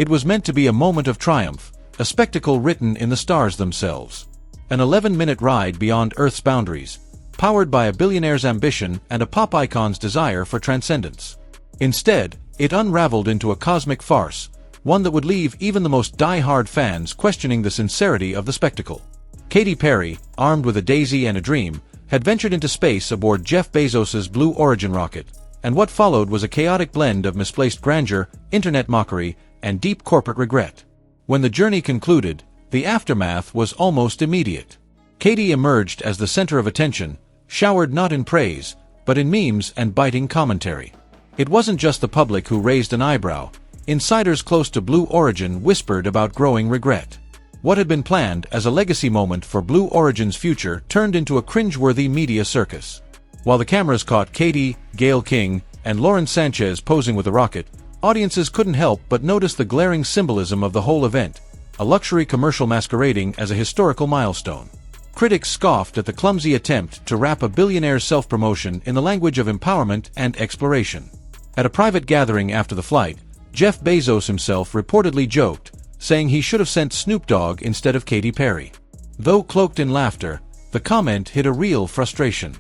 It was meant to be a moment of triumph, a spectacle written in the stars themselves. An 11-minute ride beyond Earth's boundaries, powered by a billionaire's ambition and a pop icon's desire for transcendence. Instead, it unraveled into a cosmic farce, one that would leave even the most die-hard fans questioning the sincerity of the spectacle. Katy Perry, armed with a daisy and a dream, had ventured into space aboard Jeff Bezos's Blue Origin rocket, and what followed was a chaotic blend of misplaced grandeur, internet mockery, and deep corporate regret. When the journey concluded, the aftermath was almost immediate. Katy emerged as the center of attention, showered not in praise, but in memes and biting commentary. It wasn't just the public who raised an eyebrow. Insiders close to Blue Origin whispered about growing regret. What had been planned as a legacy moment for Blue Origin's future turned into a cringeworthy media circus. While the cameras caught Katy, Gayle King, and Lauren Sanchez posing with a rocket, audiences couldn't help but notice the glaring symbolism of the whole event, a luxury commercial masquerading as a historical milestone. Critics scoffed at the clumsy attempt to wrap a billionaire's self-promotion in the language of empowerment and exploration. At a private gathering after the flight, Jeff Bezos himself reportedly joked, saying he should have sent Snoop Dogg instead of Katy Perry. Though cloaked in laughter, the comment hid a real frustration.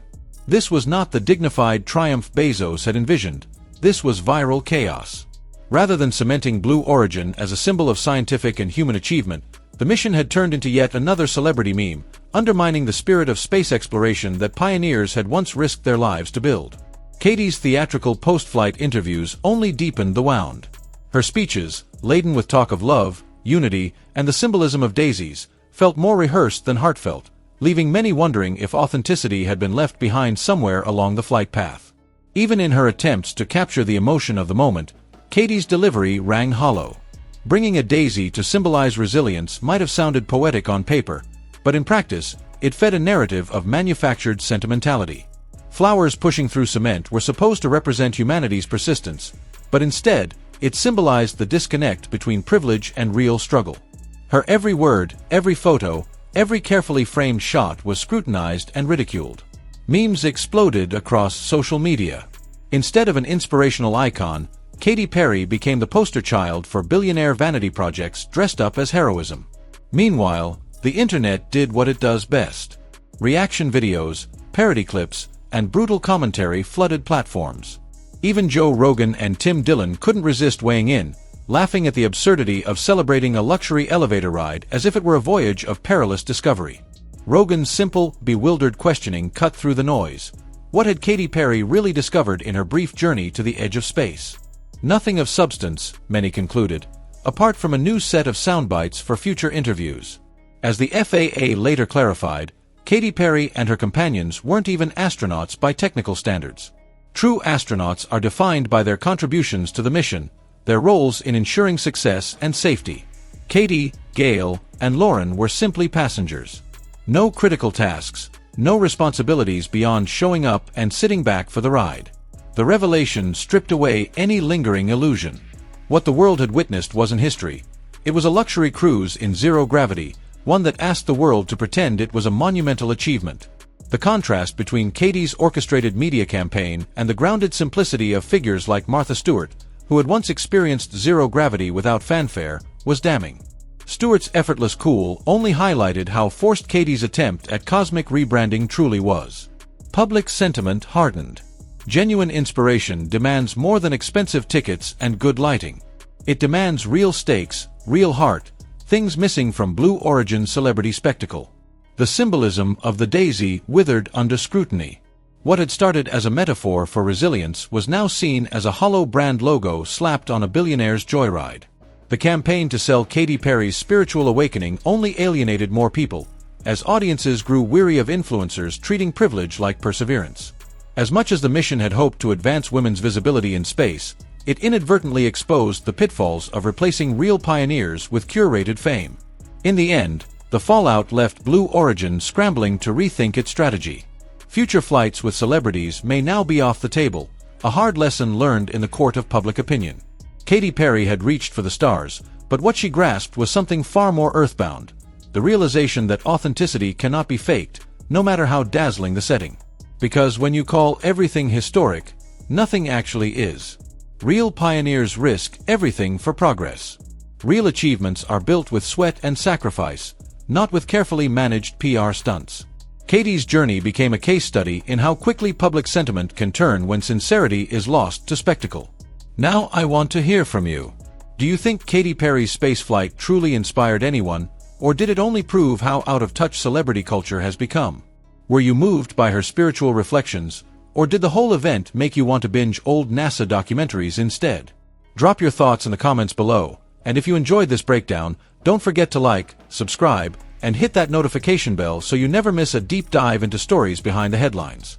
This was not the dignified triumph Bezos had envisioned. This was viral chaos. Rather than cementing Blue Origin as a symbol of scientific and human achievement, the mission had turned into yet another celebrity meme, undermining the spirit of space exploration that pioneers had once risked their lives to build. Katy's theatrical post-flight interviews only deepened the wound. Her speeches, laden with talk of love, unity, and the symbolism of daisies, felt more rehearsed than heartfelt, leaving many wondering if authenticity had been left behind somewhere along the flight path. Even in her attempts to capture the emotion of the moment, Katy's delivery rang hollow. Bringing a daisy to symbolize resilience might have sounded poetic on paper, but in practice, it fed a narrative of manufactured sentimentality. Flowers pushing through cement were supposed to represent humanity's persistence, but instead, it symbolized the disconnect between privilege and real struggle. Her every word, every photo, every carefully framed shot was scrutinized and ridiculed. Memes exploded across social media. Instead of an inspirational icon, Katy Perry became the poster child for billionaire vanity projects dressed up as heroism. Meanwhile, the internet did what it does best. Reaction videos, parody clips, and brutal commentary flooded platforms. Even Joe Rogan and Tim Dillon couldn't resist weighing in, laughing at the absurdity of celebrating a luxury elevator ride as if it were a voyage of perilous discovery. Rogan's simple, bewildered questioning cut through the noise. What had Katy Perry really discovered in her brief journey to the edge of space? Nothing of substance, many concluded, apart from a new set of soundbites for future interviews. As the FAA later clarified, Katy Perry and her companions weren't even astronauts by technical standards. True astronauts are defined by their contributions to the mission, their roles in ensuring success and safety. Katy, Gayle, and Lauren were simply passengers. No critical tasks, no responsibilities beyond showing up and sitting back for the ride. The revelation stripped away any lingering illusion. What the world had witnessed wasn't history. It was a luxury cruise in zero gravity, one that asked the world to pretend it was a monumental achievement. The contrast between Katy's orchestrated media campaign and the grounded simplicity of figures like Martha Stewart, who had once experienced zero gravity without fanfare, was damning. Stewart's effortless cool only highlighted how forced Katy's attempt at cosmic rebranding truly was. Public sentiment hardened. Genuine inspiration demands more than expensive tickets and good lighting. It demands real stakes, real heart, things missing from Blue Origin's celebrity spectacle. The symbolism of the daisy withered under scrutiny. What had started as a metaphor for resilience was now seen as a hollow brand logo slapped on a billionaire's joyride. The campaign to sell Katy Perry's spiritual awakening only alienated more people, as audiences grew weary of influencers treating privilege like perseverance. As much as the mission had hoped to advance women's visibility in space, it inadvertently exposed the pitfalls of replacing real pioneers with curated fame. In the end, the fallout left Blue Origin scrambling to rethink its strategy. Future flights with celebrities may now be off the table, a hard lesson learned in the court of public opinion. Katy Perry had reached for the stars, but what she grasped was something far more earthbound: the realization that authenticity cannot be faked, no matter how dazzling the setting. Because when you call everything historic, nothing actually is. Real pioneers risk everything for progress. Real achievements are built with sweat and sacrifice, not with carefully managed PR stunts. Katy's journey became a case study in how quickly public sentiment can turn when sincerity is lost to spectacle. Now I want to hear from you. Do you think Katy Perry's spaceflight truly inspired anyone, or did it only prove how out of touch celebrity culture has become? Were you moved by her spiritual reflections, or did the whole event make you want to binge old NASA documentaries instead? Drop your thoughts in the comments below, and if you enjoyed this breakdown, don't forget to like, subscribe, and hit that notification bell so you never miss a deep dive into stories behind the headlines.